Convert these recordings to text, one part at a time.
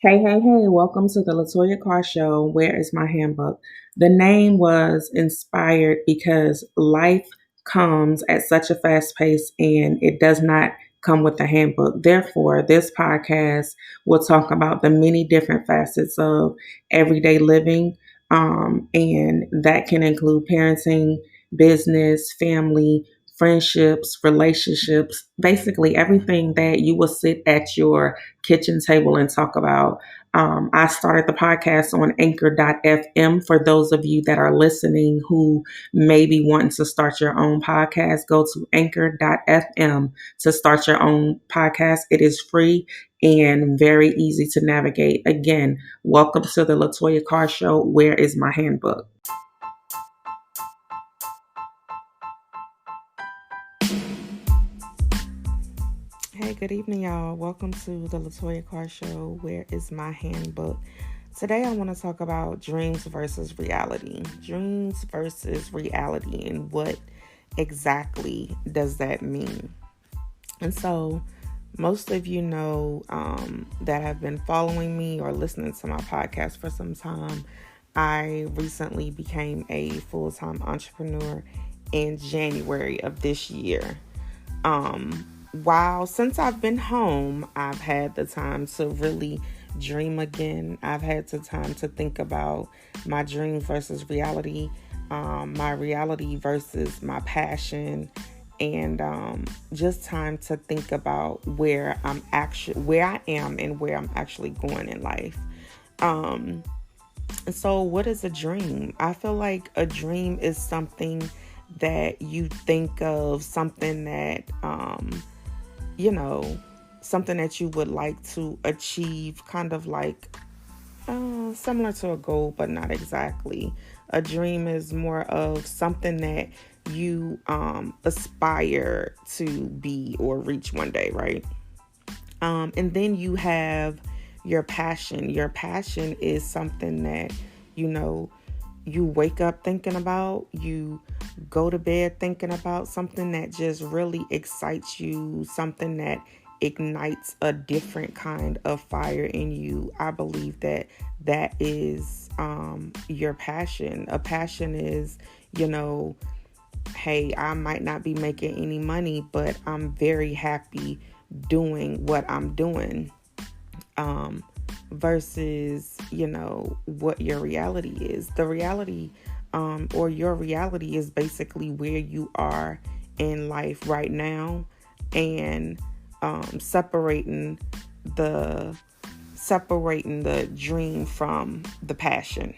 Hey, welcome to the Latoya Carr Show. Where is my handbook? The name was inspired because life comes at such a fast pace and it does not come with a handbook. Therefore, this podcast will talk about the many different facets of everyday living, and that can include parenting, business, family, friendships, relationships, basically everything that you will sit at your kitchen table and talk about. I started the podcast on anchor.fm. For those of you that are listening who may be wanting to start your own podcast, go to anchor.fm to start your own podcast. It is free and very easy to navigate. Again, welcome to the Latoya Carr Show. Where is my handbook? Hey, good evening, y'all. Welcome to the Latoya Carr Show. Where is my handbook? Today, I want to talk about dreams versus reality. Dreams versus reality, and what exactly does that mean? And so, most of you know that have been following me or listening to my podcast for some time. I recently became a full-time entrepreneur in January of this year. While since I've been home, I've had the time to really dream again. I've had the time to think about my dream versus reality, my reality versus my passion, and just time to think about where I am and where I'm actually going in life. So what is a dream? I feel like a dream is something that you think of, something that something that you would like to achieve, kind of like similar to a goal, but not exactly. A dream is more of something that you aspire to be or reach one day, right? And then you have your passion. Your passion is something that, you wake up thinking about, you go to bed thinking about, something that just really excites you, something that ignites a different kind of fire in you. I believe that is your passion. A passion is, hey, I might not be making any money, but I'm very happy doing what I'm doing. Versus, what your reality is. The reality, or your reality, is basically where you are in life right now, and separating the dream from the passion,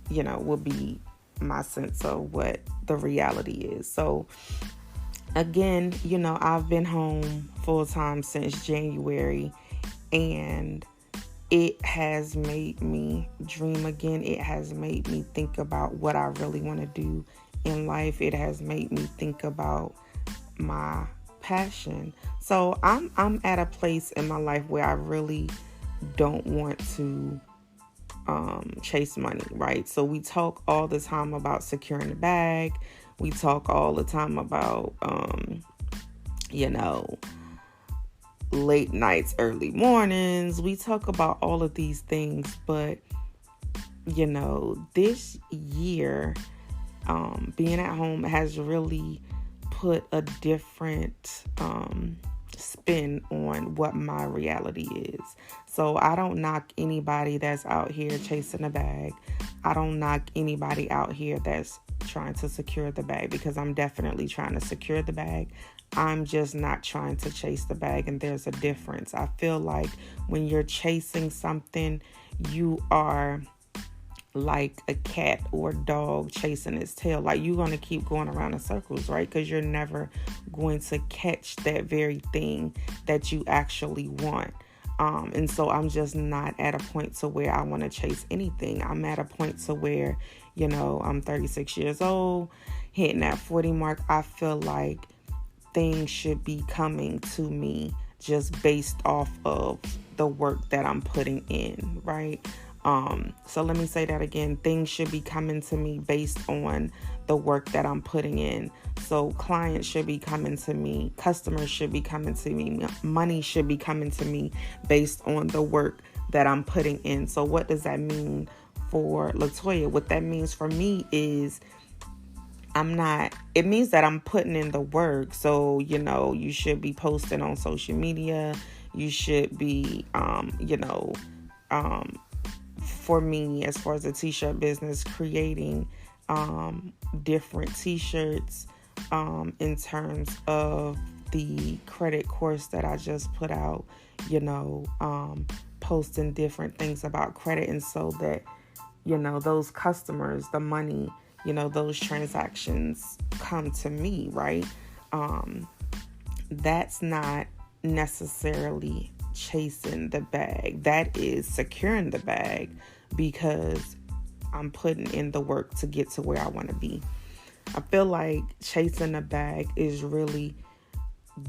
will be my sense of what the reality is. So again, I've been home full time since January, and it has made me dream again. It has made me think about what I really want to do in life. It has made me think about my passion. So I'm at a place in my life where I really don't want to chase money, right? So we talk all the time about securing the bag. We talk all the time about you know late nights, early mornings. We talk about all of these things, but this year, being at home has really put a different spin on what my reality is. So I don't knock anybody that's out here chasing a bag. I don't knock anybody out here that's trying to secure the bag, because I'm definitely trying to secure the bag. I'm just not trying to chase the bag, and there's a difference. I feel like when you're chasing something, you are like a cat or dog chasing its tail. Like, you're going to keep going around in circles, right? Because you're never going to catch that very thing that you actually want. And so I'm just not at a point to where I want to chase anything. I'm at a point to where, I'm 36 years old, hitting that 40 mark. I feel like things should be coming to me just based off of the work that I'm putting in, right? So let me say that again. Things should be coming to me based on the work that I'm putting in. So clients should be coming to me, customers should be coming to me, money should be coming to me based on the work that I'm putting in. So what does that mean for Latoya? What that means for me is it means that I'm putting in the work. So, you should be posting on social media. You should be, for me, as far as the t-shirt business, creating different t-shirts in terms of the credit course that I just put out, posting different things about credit. And so that, those customers, the money, those transactions come to me, right? That's not necessarily chasing the bag. That is securing the bag because I'm putting in the work to get to where I want to be. I feel like chasing the bag is really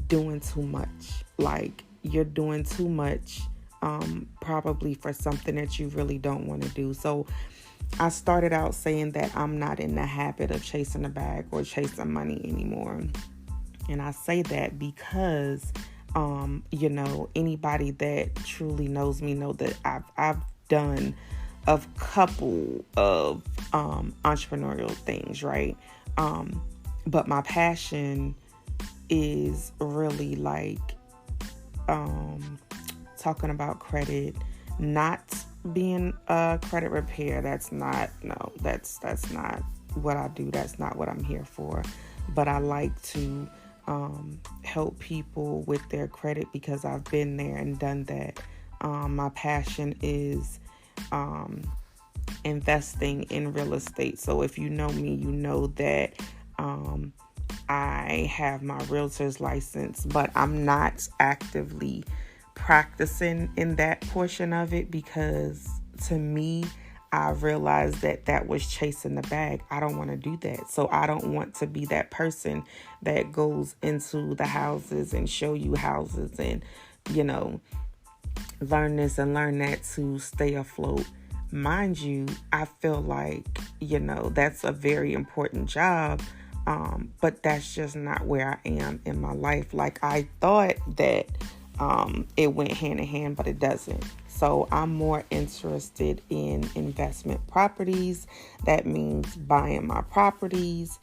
doing too much. Like, you're doing too much, probably for something that you really don't want to do. So I started out saying that I'm not in the habit of chasing a bag or chasing money anymore. And I say that because, anybody that truly knows me know that I've done a couple of entrepreneurial things, right? But my passion is really like talking about credit, not being a credit repair. That's not what I do. That's not what I'm here for. But I like to help people with their credit because I've been there and done that. My passion is investing in real estate. So if you know me, you know that I have my realtor's license, but I'm not actively practicing in that portion of it because, to me, I realized that was chasing the bag. I don't want to do that. So I don't want to be that person that goes into the houses and show you houses and, learn this and learn that to stay afloat. Mind you, I feel like, that's a very important job. But that's just not where I am in my life. Like, I thought that it went hand in hand, but it doesn't. So I'm more interested in investment properties. That means buying my properties,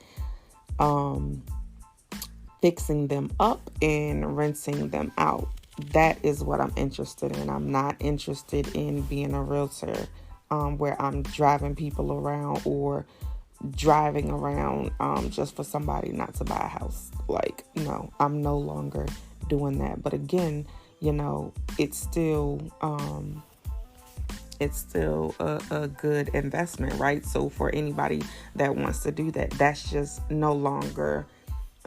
fixing them up and renting them out. That is what I'm interested in. I'm not interested in being a realtor where I'm driving people around or driving around just for somebody not to buy a house. Like, no, I'm no longer doing that. But again, it's still a good investment, right? So for anybody that wants to do that, that's just no longer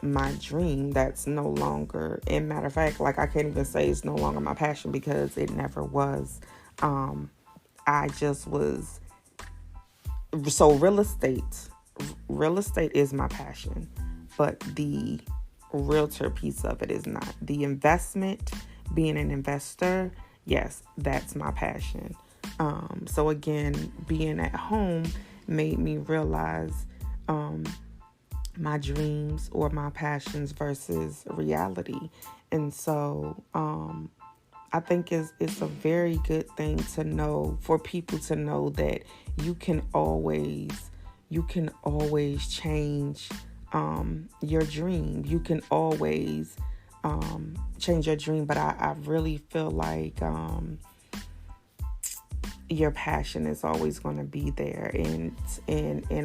my dream. That's no longer, in matter of fact, like, I can't even say it's no longer my passion because it never was. I just was. So real estate is my passion, but the realtor piece of it is not. The investment, being an investor, yes, that's my passion. So again, being at home made me realize my dreams or my passions versus reality. And so I think it's a very good thing to know, for people to know that you can always change your dream. You can always change your dream. But I really feel like your passion is always going to be there. And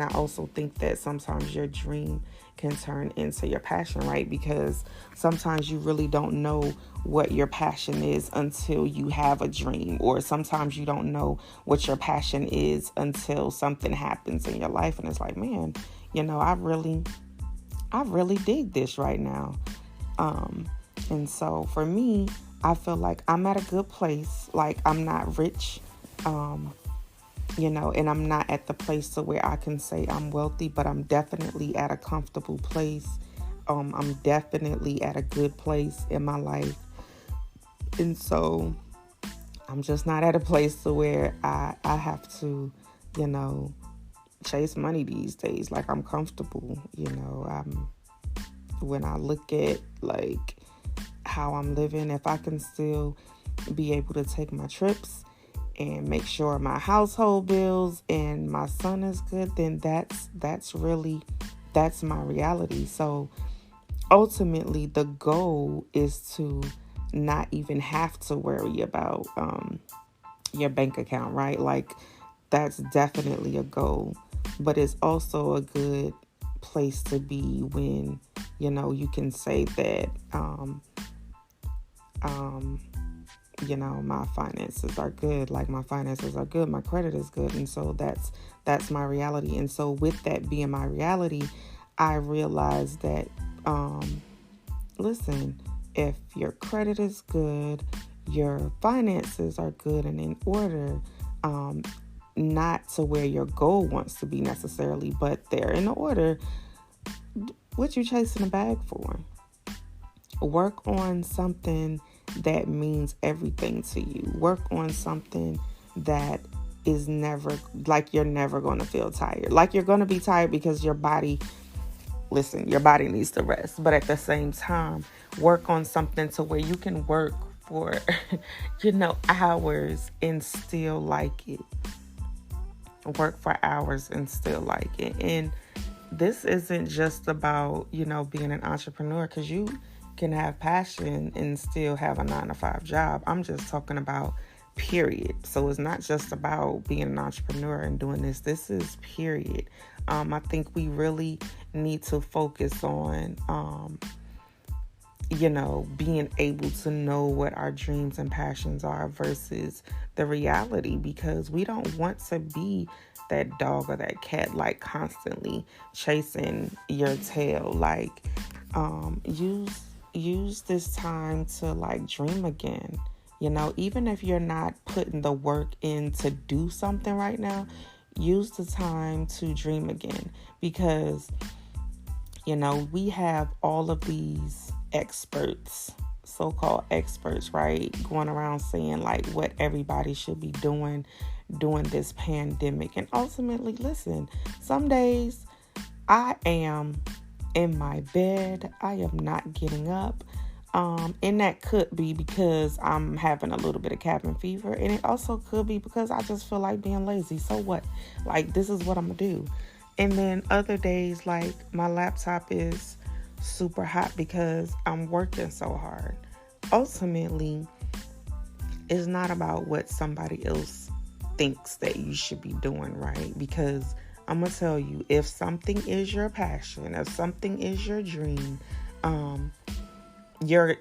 I also think that sometimes your dream can turn into your passion, right? Because sometimes you really don't know what your passion is until you have a dream, or sometimes you don't know what your passion is until something happens in your life and it's like, man, I really dig this right now. And so for me, I feel like I'm at a good place. Like, I'm not rich, and I'm not at the place to where I can say I'm wealthy, but I'm definitely at a comfortable place. I'm definitely at a good place in my life. And so I'm just not at a place to where I have to, chase money these days. Like, I'm comfortable, when I look at like how I'm living, if I can still be able to take my trips and make sure my household bills and my son is good, then that's my reality. So ultimately the goal is to not even have to worry about your bank account, right? Like that's definitely a goal, but it's also a good place to be when you can say that my finances are good. Like my finances are good, my credit is good, and so that's my reality. And so with that being my reality, I realized that listen, if your credit is good, your finances are good and in order, not to where your goal wants to be necessarily, but they're in order, what you chasing a bag for? Work on something that means everything to you. Work on something that is never, like you're never going to feel tired. Like you're going to be tired because your body needs to rest. But at the same time, work on something to where you can work for, hours and still like it. Work for hours and still like it. And this isn't just about, being an entrepreneur, because you can have passion and still have a 9-to-5 job. I'm just talking about period. So it's not just about being an entrepreneur and doing this. This is period. I think we really need to focus on, being able to know what our dreams and passions are versus the reality, because we don't want to be that dog or that cat, like constantly chasing your tail. Like, use this time to like dream again. Even if you're not putting the work in to do something right now, use the time to dream again, because we have all of these experts, so-called experts, right, going around saying like what everybody should be doing during this pandemic. And ultimately, listen, some days I am in my bed, I am not getting up, and that could be because I'm having a little bit of cabin fever, and it also could be because I just feel like being lazy. So what? Like, this is what I'm gonna do. And then other days, like my laptop is super hot because I'm working so hard. Ultimately, it's not about what somebody else thinks that you should be doing, right? Because I'm gonna tell you, if something is your passion, if something is your dream, you're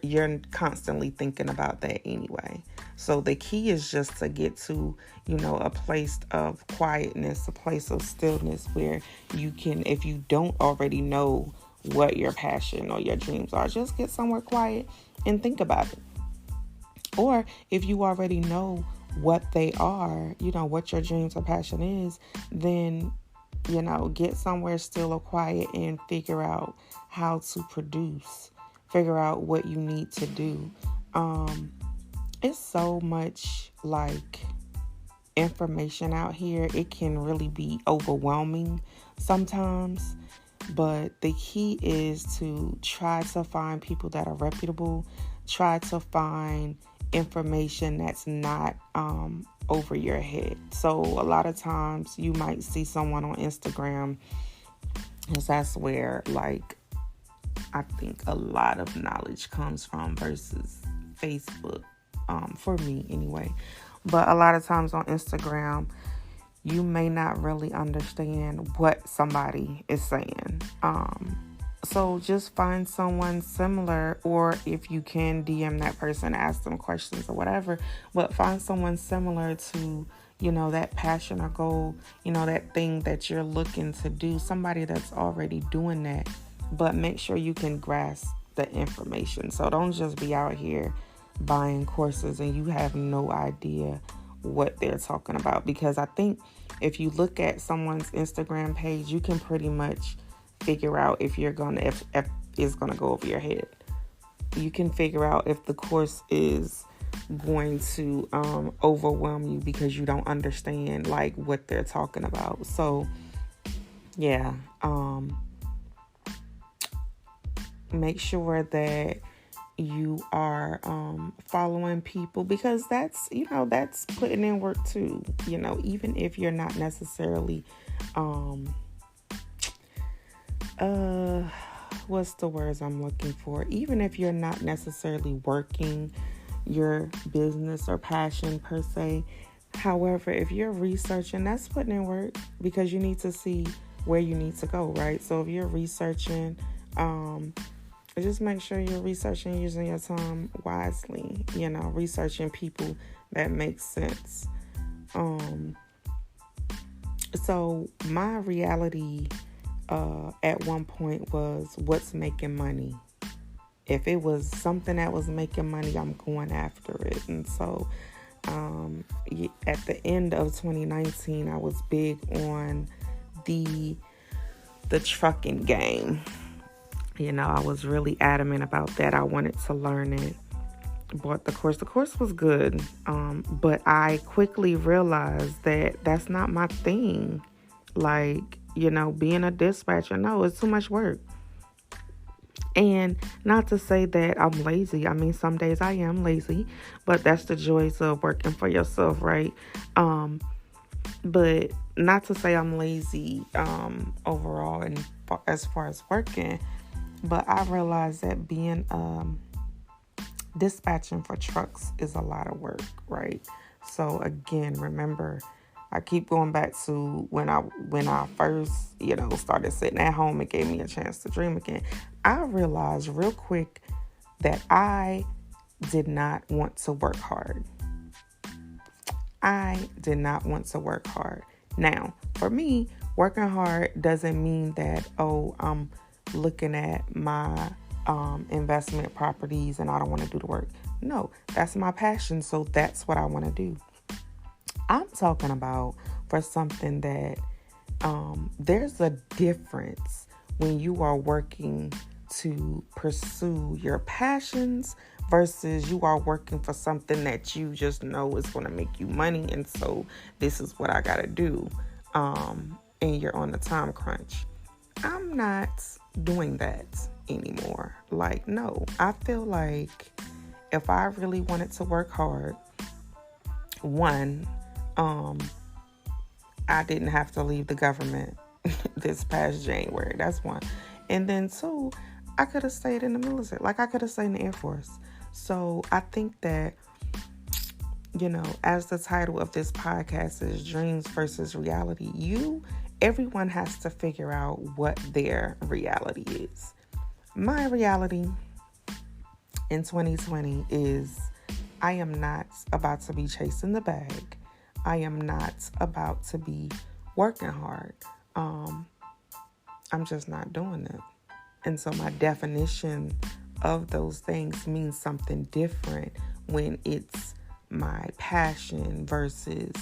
constantly thinking about that anyway. So the key is just to get to, a place of quietness, a place of stillness where you can, if you don't already know what your passion or your dreams are, just get somewhere quiet and think about it. Or if you already know what they are, what your dreams or passion is, then, get somewhere still or quiet and figure out how to produce, figure out what you need to do. It's so much like information out here. It can really be overwhelming sometimes, but the key is to try to find people that are reputable, try to find information that's not over your head. So a lot of times you might see someone on Instagram, because that's where like I think a lot of knowledge comes from versus Facebook, for me anyway. But a lot of times on Instagram, you may not really understand what somebody is saying. So just find someone similar, or if you can DM that person, ask them questions or whatever, but find someone similar to, that passion or goal, that thing that you're looking to do, somebody that's already doing that, but make sure you can grasp the information. So don't just be out here buying courses and you have no idea what they're talking about, because I think if you look at someone's Instagram page, you can pretty much figure out if it's gonna go over your head. You can figure out if the course is going to overwhelm you because you don't understand like what they're talking about. So yeah, make sure that you are following people, because that's, that's putting in work too. Even if you're not necessarily what's the words I'm looking for? Even if you're not necessarily working your business or passion per se. However, if you're researching, that's putting in work, because you need to see where you need to go, right? So if you're researching, just make sure you're researching using your time wisely, researching people that make sense. So my reality at one point was what's making money. If it was something that was making money, I'm going after it. And so at the end of 2019, I was big on the trucking game. I was really adamant about that. I wanted to learn it. Bought the course. The course was good. But I quickly realized that that's not my thing. Like, being a dispatcher, no, it's too much work. And not to say that I'm lazy. I mean, some days I am lazy, but that's the joys of working for yourself, right? But not to say I'm lazy overall and as far as working, but I realized that being dispatching for trucks is a lot of work, right? So again, remember, I keep going back to when I first, started sitting at home. It gave me a chance to dream again. I realized real quick that I did not want to work hard. I did not want to work hard. Now, for me, working hard doesn't mean that, I'm looking at my investment properties and I don't want to do the work. No, that's my passion. So that's what I want to do. I'm talking about for something that there's a difference when you are working to pursue your passions versus you are working for something that you just know is going to make you money. And so this is what I got to do. And you're on a time crunch. I'm not doing that anymore. Like, no, I feel like if I really wanted to work hard, one, I didn't have to leave the government this past January. That's one. And then two, I could have stayed in the military. Like, I could have stayed in the Air Force. So I think that, as the title of this podcast is Dreams versus Reality, everyone has to figure out what their reality is. My reality in 2020 is I am not about to be chasing the bag. I am not about to be working hard. I'm just not doing it. And so my definition of those things means something different when it's my passion versus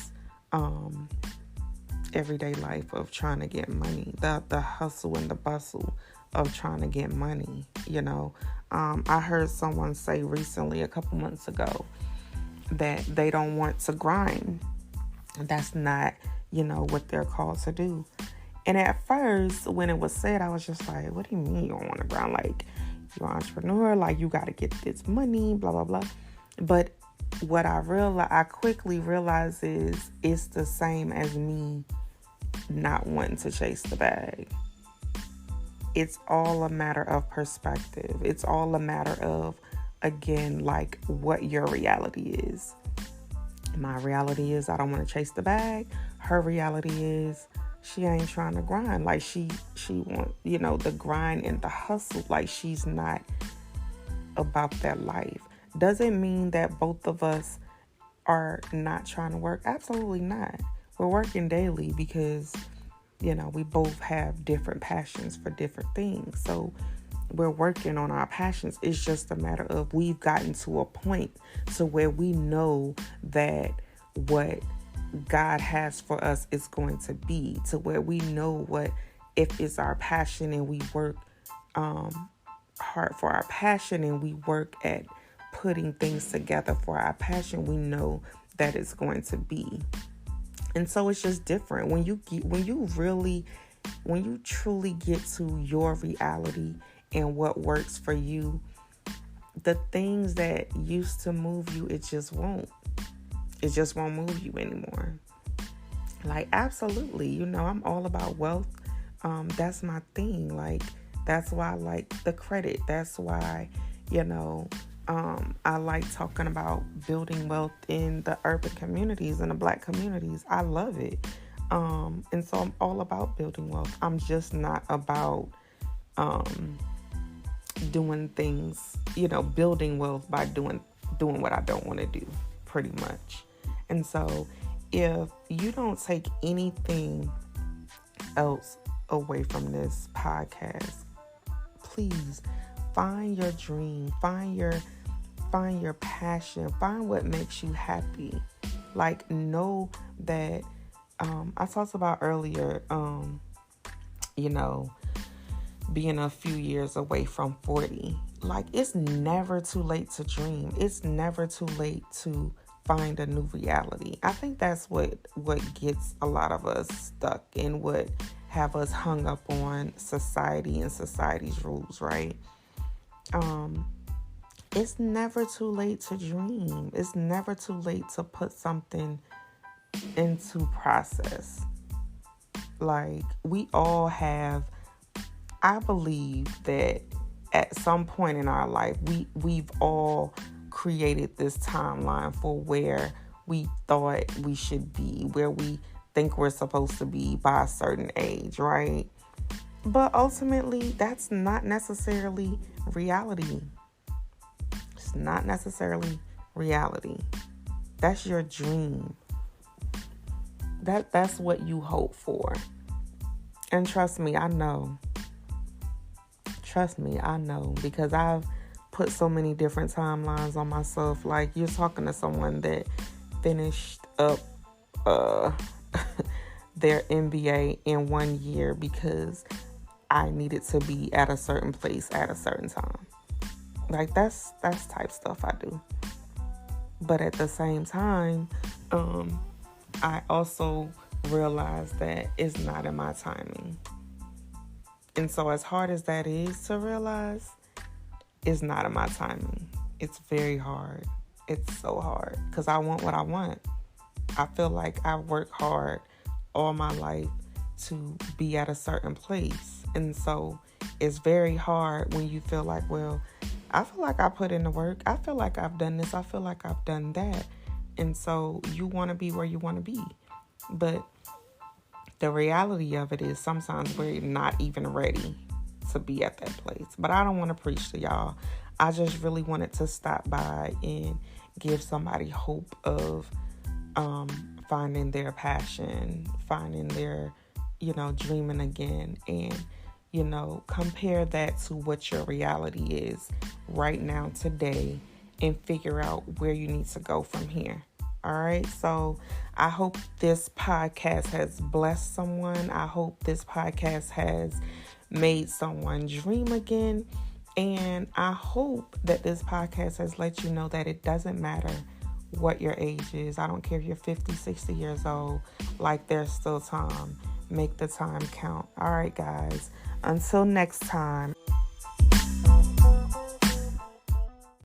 everyday life of trying to get money, the hustle and the bustle of trying to get money. I heard someone say recently, a couple months ago, that they don't want to grind. That's not, what they're called to do. And at first, when it was said, I was just like, what do you mean you don't want to grind? Like, you're an entrepreneur, like, you got to get this money, blah, blah, blah. But what I quickly realized is it's the same as me not wanting to chase the bag. It's all a matter of perspective. It's all a matter of, again, like, what your reality is. My reality is I don't want to chase the bag. Her reality is she ain't trying to grind. Like, she want, the grind and the hustle. Like, she's not about that life. Doesn't mean that both of us are not trying to work. Absolutely not. We're working daily because, we both have different passions for different things. So we're working on our passions. It's just a matter of we've gotten to a point to where we know that what God has for us is going to be, to where we know what, if it's our passion and we work hard for our passion and we work at putting things together for our passion, we know that it's going to be. And so it's just different when you truly get to your reality and what works for you. the things that used to move you, it just won't. It just won't move you anymore. Like, absolutely, you know, I'm all about wealth. That's my thing. Like, that's why I like the credit. That's why, you know, I like talking about building wealth in the urban communities and the Black communities. I love it. And so I'm all about building wealth. I'm just not about doing things, you know, building wealth by doing what I don't want to do, pretty much. And so if you don't take anything else away from this podcast, please find your dream, find your passion, find what makes you happy. Like, know that I talked about earlier, you know, being a few years away from 40. Like, it's never too late to dream. It's never too late to find a new reality. I think that's what gets a lot of us stuck and what have us hung up on society and society's rules, right? It's never too late to dream. It's never too late to put something into process. Like, we all have, I believe that at some point in our life, we've all created this timeline for where we thought we should be, where we think we're supposed to be by a certain age, right? But ultimately, that's not necessarily reality. It's not necessarily reality. That's your dream. That's what you hope for. And trust me, I know. Trust me, I know, because I've put so many different timelines on myself. Like, you're talking to someone that finished up their MBA in 1 year because I needed to be at a certain place at a certain time. Like, that's type stuff I do. But at the same time, I also realized that it's not in my timing. And so as hard as that is to realize, it's not in my timing. It's very hard. It's so hard because I want what I want. I feel like I worked hard all my life to be at a certain place. And so it's very hard when you feel like, well, I feel like I put in the work. I feel like I've done this. I feel like I've done that. And so you want to be where you want to be. But the reality of it is sometimes we're not even ready to be at that place. But I don't want to preach to y'all. I just really wanted to stop by and give somebody hope of finding their passion, finding their, dreaming again, and, compare that to what your reality is right now, today, and figure out where you need to go from here. All right. So I hope this podcast has blessed someone. I hope this podcast has made someone dream again. And I hope that this podcast has let you know that it doesn't matter what your age is. I don't care if you're 50, 60 years old. Like, there's still time. Make the time count. All right, guys. Until next time.